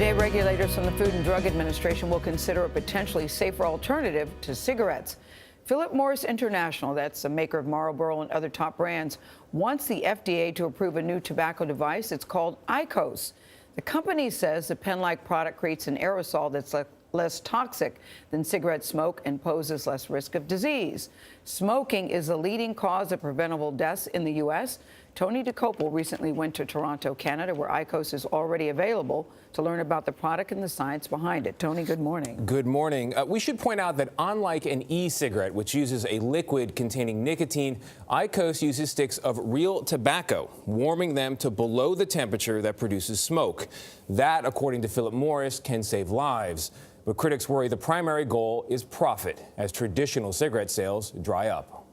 Today, regulators from the Food and Drug Administration will consider a potentially safer alternative to cigarettes. Philip Morris International, that's a maker of Marlboro and other top brands, wants the FDA to approve a new tobacco device. It's called Iqos. The company says the pen-like product creates an aerosol that's less toxic than cigarette smoke and poses less risk of disease. Smoking is the leading cause of preventable deaths in the U.S. Tony DeCopel recently went to Toronto, Canada, where Iqos is already available, to learn about the product and the science behind it. Tony, good morning. Good morning. We should point out that unlike an e-cigarette, which uses a liquid containing nicotine, Iqos uses sticks of real tobacco, warming them to below the temperature that produces smoke. That, according to Philip Morris, can save lives. But critics worry the primary goal is profit as traditional cigarette sales dry up.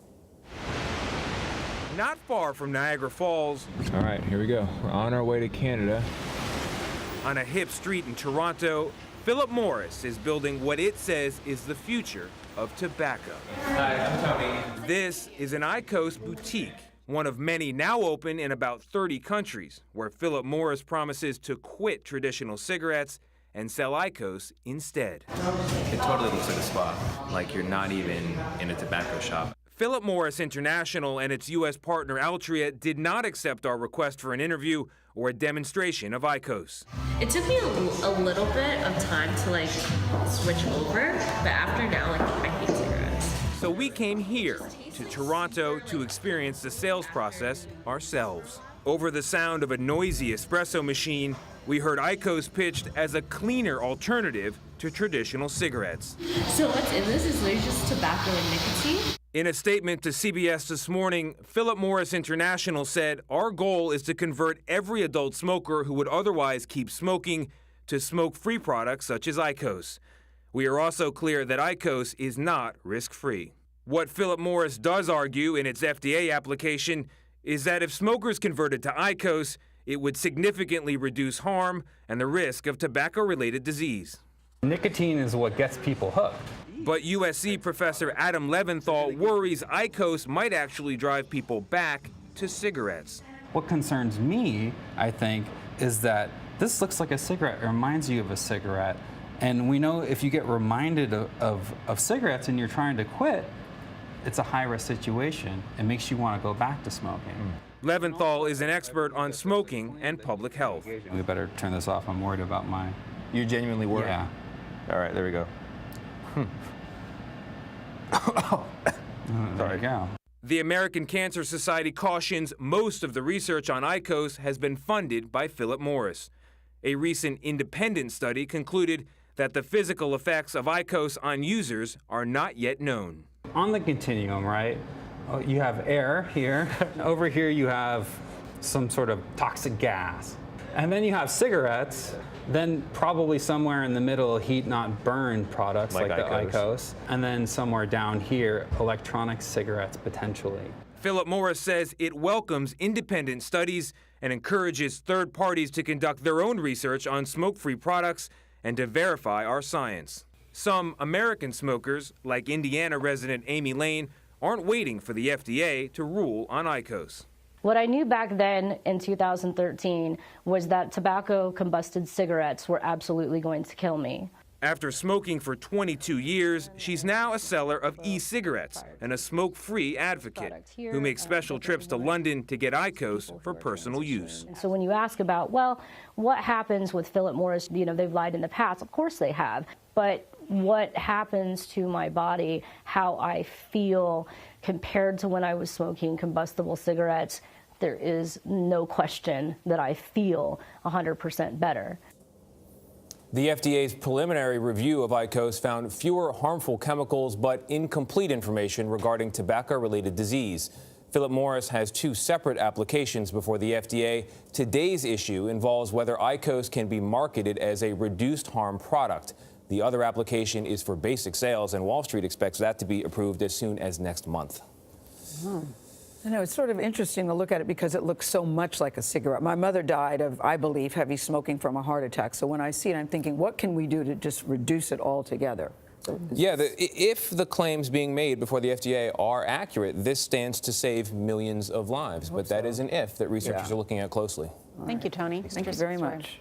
Not far from Niagara Falls. All right, here we go. We're on our way to Canada. On a hip street in Toronto, Philip Morris is building what it says is the future of tobacco. Hi, I'm Tony. This is an Iqos boutique, one of many now open in about 30 countries, where Philip Morris promises to quit traditional cigarettes and sell Iqos instead. It totally looks like a spa, like you're not even in a tobacco shop. Philip Morris International and its U.S. partner Altria did not accept our request for an interview or a demonstration of Iqos. It took me a little bit of time to switch over, but after now, I hate cigarettes. So we came here to Toronto to experience the sales process ourselves. Over the sound of a noisy espresso machine, we heard Iqos pitched as a cleaner alternative to traditional cigarettes. So what's in this is there's just tobacco and nicotine. In a statement to CBS this morning, Philip Morris International said, "Our goal is to convert every adult smoker who would otherwise keep smoking to smoke-free products such as Iqos. We are also clear that Iqos is not risk-free." What Philip Morris does argue in its FDA application is that if smokers converted to Iqos, it would significantly reduce harm and the risk of tobacco-related disease. Nicotine is what gets people hooked. But USC professor Adam Leventhal worries Iqos might actually drive people back to cigarettes. What concerns me, I think, is that this looks like a cigarette. It reminds you of a cigarette. And we know if you get reminded of cigarettes and you're trying to quit, it's a high-risk situation. It makes you want to go back to smoking. Leventhal is an expert on smoking and public health. We better turn this off. I'm worried about my... You genuinely worry? Yeah. All right, there we go. There you go. The American Cancer Society cautions most of the research on Iqos has been funded by Philip Morris. A recent independent study concluded that the physical effects of Iqos on users are not yet known. On the continuum, right, you have air here. Over here you have some sort of toxic gas. And then you have cigarettes, then probably somewhere in the middle, heat not burn products like the Iqos. And then somewhere down here, electronic cigarettes potentially. Philip Morris says it welcomes independent studies and encourages third parties to conduct their own research on smoke-free products and to verify our science. Some American smokers, like Indiana resident Amy Lane, aren't waiting for the FDA to rule on Iqos. What I knew back then in 2013 was that tobacco combusted cigarettes were absolutely going to kill me. After smoking for 22 years, she's now a seller of e-cigarettes and a smoke-free advocate who makes special trips to London to get Iqos for personal use. So when you ask about, well, what happens with Philip Morris, they've lied in the past. Of course they have. But what happens to my body, how I feel compared to when I was smoking combustible cigarettes, there is no question that I feel 100% better. The FDA's preliminary review of Iqos found fewer harmful chemicals but incomplete information regarding tobacco-related disease. Philip Morris has two separate applications before the FDA. Today's issue involves whether Iqos can be marketed as a reduced harm product. The other application is for basic sales, and Wall Street expects that to be approved as soon as next month. I know, it's sort of interesting to look at it because it looks so much like a cigarette. My mother died of, I believe, heavy smoking from a heart attack. So when I see it, I'm thinking, what can we do to just reduce it altogether? So yeah, if the claims being made before the FDA are accurate, this stands to save millions of lives. But that is an if that researchers are looking at closely. Thank you, Tony. Thank you very much.